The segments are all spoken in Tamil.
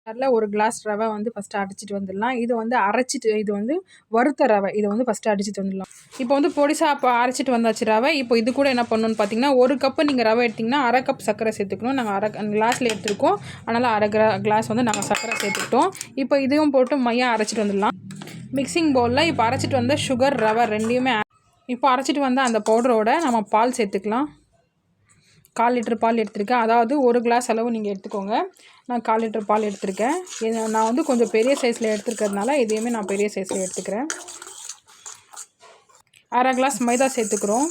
அதில் ஒரு கிளாஸ் ரவை வந்து ஃபஸ்ட்டு அடிச்சிட்டு வந்துடலாம். இது வந்து அரைச்சிட்டு இது வந்து வறுத்த ரவை. இதை வந்து ஃபஸ்ட்டு அடிச்சிட்டு வந்துடலாம். இப்போ வந்து பொடிசாக இப்போ அரைச்சிட்டு வந்தாச்சு ரவை. இப்போ இது கூட என்ன பண்ணணும்னு பார்த்தீங்கன்னா, 1 கப்பு நீங்கள் ரவை எடுத்திங்கன்னா 1/2 கப் சர்க்கரை சேர்த்துக்கணும். நாங்கள் கிளாஸில் எடுத்துருக்கோம். அதனால் 1/2 கிளாஸ் வந்து நாங்கள் சர்க்கரை சேர்த்துக்கிட்டோம். இப்போ இதையும் போட்டு மையாக அரைச்சிட்டு வந்துடலாம். மிக்சிங் பவுலில் இப்போ அரைச்சிட்டு வந்த சுகர் ரவை ரெண்டையுமே இப்போ அரைச்சிட்டு வந்த அந்த பவுடரோட நம்ம பால் சேர்த்துக்கலாம். 1/4 லிட்டர் பால் எடுத்திருக்கேன். அதாவது 1 கிளாஸ் அளவு நீங்கள் எடுத்துக்கோங்க. நான் 1/4 லிட்டர் பால் எடுத்திருக்கேன். நான் வந்து கொஞ்சம் பெரிய சைஸில் எடுத்துருக்கிறதுனால இதையுமே நான் பெரிய சைஸில் எடுத்துக்கிறேன். 1/2 கிளாஸ் மைதா சேர்த்துக்கிறோம்.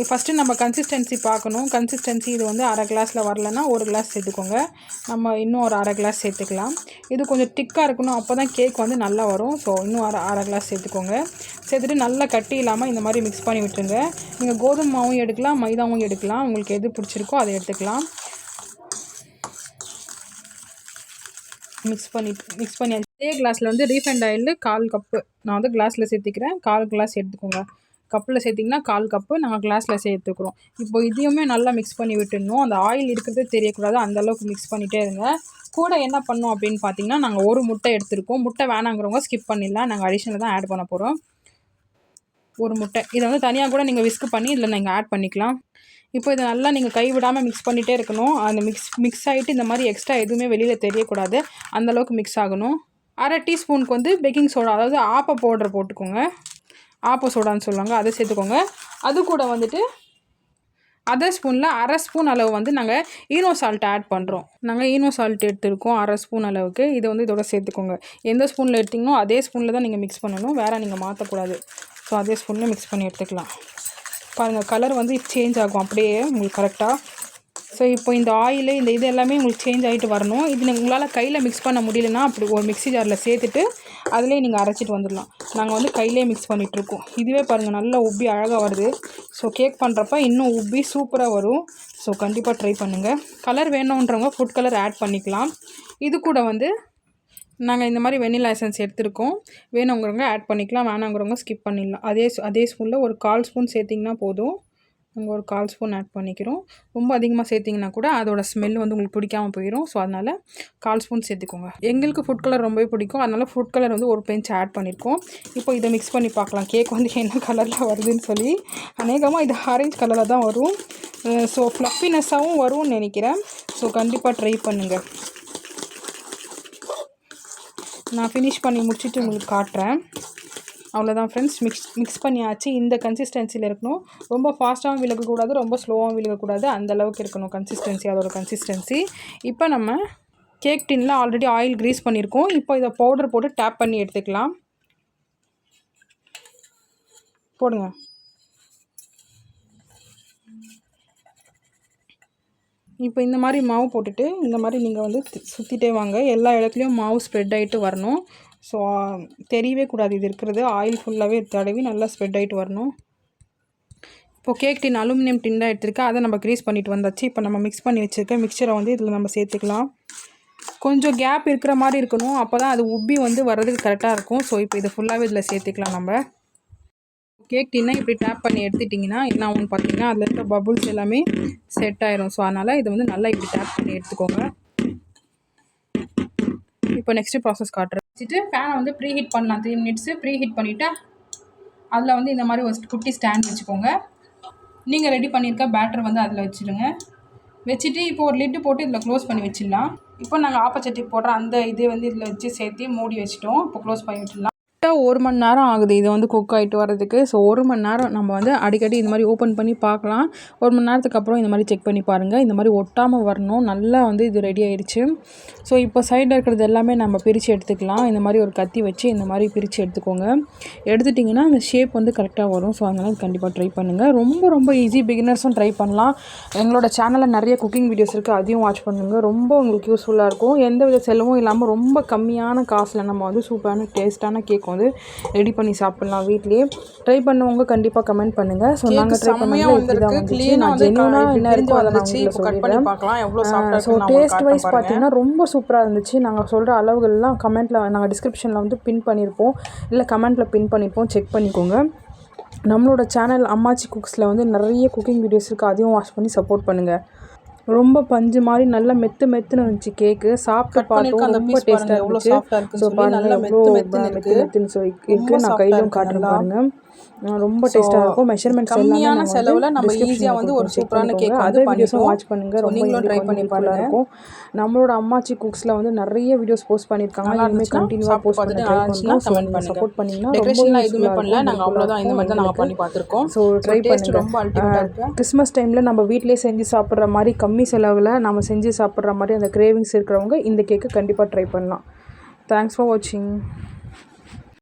ஃபஸ்ட்டு நம்ம கன்சிஸ்டன்சி பார்க்கணும். கன்சிஸ்டன்சி இது வந்து 1/2 கிளாஸில் வரலன்னா 1 கிளாஸ் சேர்த்துக்கோங்க. நம்ம இன்னும் ஒரு 1/2 கிளாஸ் சேர்த்துக்கலாம். இது கொஞ்சம் திக்காக இருக்கணும், அப்போ தான் கேக் வந்து நல்லா வரும். ஸோ இன்னும் 1/2 கிளாஸ் சேர்த்துக்கோங்க. சேர்த்துட்டு நல்லா கட்டி இல்லாமல் இந்த மாதிரி மிக்ஸ் பண்ணி விட்டுருங்க. நீங்கள் கோதுமை மாவும் எடுக்கலாம், மைதாவும் எடுக்கலாம். உங்களுக்கு எது பிடிச்சிருக்கோ அதை எடுத்துக்கலாம். மிக்ஸ் பண்ணி அதே கிளாஸில் வந்து ரீஃபைண்ட் ஆயில் 1/4 கப்பு நான் வந்து கிளாஸில் சேர்த்துக்கிறேன். 1/4 கிளாஸ் எடுத்துக்கோங்க. கப்பில் சேர்த்திங்கன்னா 1/4 கப்பு நாங்கள் கிளாஸில் சேர்த்துக்கிறோம். இப்போ இதையுமே நல்லா மிக்ஸ் பண்ணி விட்டுடணும். அந்த ஆயில் இருக்கிறதே தெரியக்கூடாது, அந்தளவுக்கு மிக்ஸ் பண்ணிகிட்டே இருங்க. கூட என்ன பண்ணோம் அப்படின்னு பார்த்தீங்கன்னா, நாங்கள் 1 முட்டை எடுத்துருக்கோம். முட்டை வேணாங்கிறவங்க ஸ்கிப் பண்ணிடலாம். நாங்கள் அடிஷ்னலாக தான் ஆட் பண்ண போகிறோம். 1 முட்டை இதை வந்து தனியாக கூட நீங்கள் விஸ்க் பண்ணி இதில் நீங்கள் ஆட் பண்ணிக்கலாம். இப்போ இதை நல்லா நீங்கள் கைவிடாமல் மிக்ஸ் பண்ணிகிட்டே இருக்கணும். அந்த மிக்ஸ் ஆகிட்டு இந்த மாதிரி எக்ஸ்ட்ரா எதுவுமே வெளியில் தெரியக்கூடாது, அந்தளவுக்கு மிக்ஸ் ஆகணும். 1/2 டீஸ்பூனுக்கு வந்து பேக்கிங் சோடா, அதாவது ஆப்ப பவுடர் போட்டுக்கோங்க. ஆப்ப சோடான்னு சொல்லுவாங்க, அதை சேர்த்துக்கோங்க. அது கூட வந்துட்டு அதே ஸ்பூனில் 1/2 ஸ்பூன் அளவு வந்து நாங்கள் ஈனோ சால்ட் ஆட் பண்ணுறோம். நாங்கள் ஈனோ சால்ட் எடுத்துருக்கோம் 1/2 ஸ்பூன் அளவுக்கு. இதை வந்து இதோட சேர்த்துக்கோங்க. எந்த ஸ்பூனில் எடுத்திங்களோ அதே ஸ்பூனில் தான் நீங்கள் மிக்ஸ் பண்ணணும், வேறு நீங்கள் மாற்றக்கூடாது. ஸோ அதே ஸ்பூனில் மிக்ஸ் பண்ணி எடுத்துக்கலாம். பாருங்கள், கலர் வந்து சேஞ்ச் ஆகும் அப்படியே உங்களுக்கு கரெக்டாக. ஸோ இப்போ இந்த ஆயிலு இது எல்லாமே உங்களுக்கு சேஞ்ச் ஆகிட்டு வரணும். இது உங்களால் கையில் மிக்ஸ் பண்ண முடியலன்னா அப்படி ஒரு மிக்ஸி ஜாரில் சேர்த்துட்டு அதிலே நீங்கள் அரைச்சிட்டு வந்துடலாம். நாங்கள் வந்து கையிலே மிக்ஸ் பண்ணிகிட்ருக்கோம். இதுவே பாருங்கள் நல்லா உப்பி அழகாக வருது. ஸோ கேக் பண்ணுறப்ப இன்னும் உப்பி சூப்பராக வரும். ஸோ கண்டிப்பாக ட்ரை பண்ணுங்கள். கலர் வேணுன்றவங்க ஃபுட் கலர் ஆட் பண்ணிக்கலாம். இது கூட வந்து நாங்கள் இந்த மாதிரி வெண்ணிலா எசன்ஸ் எடுத்துருக்கோம். வேணுங்கிறவங்க ஆட் பண்ணிக்கலாம், வேணாங்கிறவங்க ஸ்கிப் பண்ணிடலாம். அதே ஸ்பூனில் ஒரு 1/4 ஸ்பூன் சேர்த்திங்கன்னா போதும். நாங்கள் ஒரு 1/4 ஸ்பூன் ஆட் பண்ணிக்கிறோம். ரொம்ப அதிகமாக சேர்த்திங்கன்னா கூட அதோட ஸ்மெல் வந்து உங்களுக்கு பிடிக்காமல் போயிடும். ஸோ அதனால் 1/4 ஸ்பூன் சேர்த்துக்கோங்க. எங்களுக்கு ஃபுட் கலர் ரொம்பவே பிடிக்கும், அதனால் ஃபுட் கலர் வந்து ஒரு பெஞ்ச் ஆட் பண்ணியிருக்கோம். இப்போ இதை மிக்ஸ் பண்ணி பார்க்கலாம், கேக் வந்து என்ன கலரில் வருதுன்னு சொல்லி. அநேகமாக இது ஆரஞ்சு கலரில் தான் வரும். ஸோ ஃப்ளஃபினஸ்ஸாகவும் வரும்னு நினைக்கிறேன். ஸோ கண்டிப்பாக ட்ரை பண்ணுங்கள். நான் ஃபினிஷ் பண்ணி முடிச்சுட்டு உங்களுக்கு காட்டுறேன். அவ்வளோதான் ஃப்ரெண்ட்ஸ், மிக்ஸ் பண்ணியாச்சு. இந்த கன்சிஸ்டன்சியில் இருக்கணும். ரொம்ப ஃபாஸ்ட்டாகவும் விலகக்கூடாது, ரொம்ப ஸ்லோவாகவும் விலகக்கூடாது, அந்தளவுக்கு இருக்கணும் கன்சிஸ்டன்சி, அதோட கன்சிஸ்டன்சி. இப்போ நம்ம கேக் டின்னில் ஆல்ரெடி ஆயில் க்ரீஸ் பண்ணியிருக்கோம். இப்போ இதை பவுடர் போட்டு டேப் பண்ணி எடுத்துக்கலாம். போடுங்க. இப்போ இந்த மாதிரி மாவு போட்டுட்டு இந்த மாதிரி நீங்கள் வந்து சுற்றிட்டே வாங்க. எல்லா இடத்துலையும் மாவு ஸ்ப்ரெட் ஆகிட்டு வரணும். ஸோ தெரியவே கூடாது இது இருக்கிறது. ஆயில் ஃபுல்லாகவே தடவி நல்லா ஸ்ப்ரெட் ஆகிட்டு வரணும். இப்போது கேக் டின் அலுமினியம் டின் தான் எடுத்துருக்கேன். அதை நம்ம க்ரீஸ் பண்ணிட்டு வந்தாச்சு. இப்போ நம்ம மிக்ஸ் பண்ணி வச்சுருக்க மிக்சரை வந்து இதில் நம்ம சேர்த்துக்கலாம். கொஞ்சம் கேப் இருக்கிற மாதிரி இருக்கணும், அப்போ தான் அது உப்பி வந்து வர்றதுக்கு கரெக்டாக இருக்கும். ஸோ இப்போ இதை ஃபுல்லாகவே இதில் சேர்த்துக்கலாம். நம்ம கேக் டின்னை இப்படி டேப் பண்ணி எடுத்துட்டிங்கன்னா என்ன ஆகும்னு பார்த்தீங்கன்னா, அதில் இருக்க பபுள்ஸ் எல்லாமே செட் ஆயிரும். ஸோ அதனால் இதை வந்து நல்லா இப்படி டேப் பண்ணி எடுத்துக்கோங்க. இப்போ நெக்ஸ்ட்டு ப்ராசஸ் காட்டுறேன். வச்சுட்டு ஃபேனை வந்து ப்ரீ ஹீட் பண்ணலாம். 3 மினிட்ஸு ப்ரீ ஹீட் பண்ணிவிட்டு அதில் வந்து இந்த மாதிரி ஒரு குட்டி ஸ்டாண்ட் வச்சுக்கோங்க. நீங்கள் ரெடி பண்ணியிருக்க பேட்டர் வந்து அதில் வச்சுருங்க. வச்சுட்டு இப்போ ஒரு லிட்டு போட்டு இதில் க்ளோஸ் பண்ணி வச்சிடலாம். இப்போ நாங்கள் ஆப்பச்சட்டி போடுற அந்த இதே வந்து இதில் வச்சு சேர்த்து மூடி வச்சுட்டோம். இப்போ க்ளோஸ் பண்ணி வச்சிடலாம். 1 மணி நேரம் ஆகுது இது வந்து குக் ஆகிட்டு வரதுக்கு. ஸோ 1 மணி நேரம் நம்ம வந்து அடிக்கடி இந்த மாதிரி ஓப்பன் பண்ணி பார்க்கலாம். 1 மணி நேரத்துக்கு அப்புறம் இந்த மாதிரி செக் பண்ணி பாருங்கள். இந்த மாதிரி ஒட்டாமல் வரணும். நல்லா வந்து இது ரெடி ஆகிடுச்சு. ஸோ இப்போ சைடில் இருக்கிறது எல்லாமே நம்ம பிரித்து எடுத்துக்கலாம். இந்த மாதிரி ஒரு கத்தி வச்சு இந்த மாதிரி பிரித்து எடுத்துக்கோங்க. எடுத்துட்டிங்கன்னா அந்த ஷேப் வந்து கரெக்டாக வரும். ஸோ அதனால் கண்டிப்பாக ட்ரை பண்ணுங்கள். ரொம்ப ரொம்ப ஈஸி, பிகினர்ஸும் ட்ரை பண்ணலாம். எங்களோட சேனலில் நிறைய குக்கிங் வீடியோஸ் இருக்குது, அதையும் வாட்ச் பண்ணுங்கள். ரொம்ப உங்களுக்கு யூஸ்ஃபுல்லாக இருக்கும். எந்த வித செலவும் இல்லாமல் ரொம்ப கம்மியான காசில் நம்ம வந்து சூப்பரான டேஸ்ட்டான கேக் வந்து ரெடி பண்ணி சாப்பிடலாம் வீட்லேயே. ட்ரை பண்ணுவாங்க, கண்டிப்பாக கமெண்ட் பண்ணுங்கள். ஸோ நாங்கள் ட்ரை பண்ணுறது நான் ஜென்யூனாக என்ன இருக்கோ அதை நான் உங்களுக்கு சொல்லிடுறேன். ஸோ டேஸ்ட் வைஸ் பார்த்தீங்கன்னா ரொம்ப சூப்பராக இருந்துச்சு. நாங்கள் சொல்கிற அளவுகள்லாம் கமெண்ட்டில் நாங்கள் டிஸ்கிரிப்ஷனில் வந்து பின் பண்ணியிருப்போம், இல்லை கமெண்ட்டில் பின் பண்ணியிருப்போம், செக் பண்ணிக்கோங்க. நம்மளோட சேனல் அம்மாச்சி குக்ஸில் வந்து நிறைய குக்கிங் வீடியோஸ் இருக்குது, அதையும் வாட்ச் பண்ணி சப்போர்ட் பண்ணுங்கள். ரொம்ப பஞ்சு மாதிரி நல்லா மெத்துன்னு இருந்துச்சு கேக்கு. சாப்பிட்டு பார்த்தோம், ரொம்ப டேஸ்ட்டாக இருந்துச்சு. ஸோ பாருங்கள் எவ்வளோ மெத்துன்னு இருக்கு. நான் கையிலும் காட்டுறேன் பாருங்கள். ரொம்ப டேஸ்ட்டாக இருக்கும். மெஷர்மெண்ட்ஸ் கம்மியான செலவில் நம்ம ஈஸியாக வந்து ஒரு சூப்பரான கேக் வந்து வீடியோஸும் வாட்ச் பண்ணுங்கள். ரொம்ப நீங்களும் ட்ரை பண்ணி பாருங்க. இருக்கும். நம்மளோட அம்மாச்சி குக்ஸில் வந்து நிறைய வீடியோஸ் போஸ்ட் பண்ணியிருக்காங்க. இனிமேல் கண்டினியூவாக போஸ்ட் பண்ணி ட்ரை பண்ணுறோம். கமெண்ட் பண்ணுங்க. சப்போர்ட் பண்ணிங்கன்னா டெக்கரேஷன்லாம் எதுவுமே பண்ணல, நாங்கள் அவ்வளோதான் இந்த மாதிரி தான் நாங்கள் பண்ணி பார்த்துருக்கோம். ஸோ ட்ரை பண்ணுங்க. ரொம்ப அல்டிமேட்டாக இருக்குது. கிறிஸ்மஸ் டைமில் நம்ம வீட்டிலே செஞ்சு சாப்பிட்ற மாதிரி கம்மி செலவில் நம்ம செஞ்சு சாப்பிட்ற மாதிரி அந்த கிரேவிங்ஸ் இருக்கிறவங்க இந்த கேக்கு கண்டிப்பாக ட்ரை பண்ணலாம். தேங்க்ஸ் ஃபார் வாட்சிங்.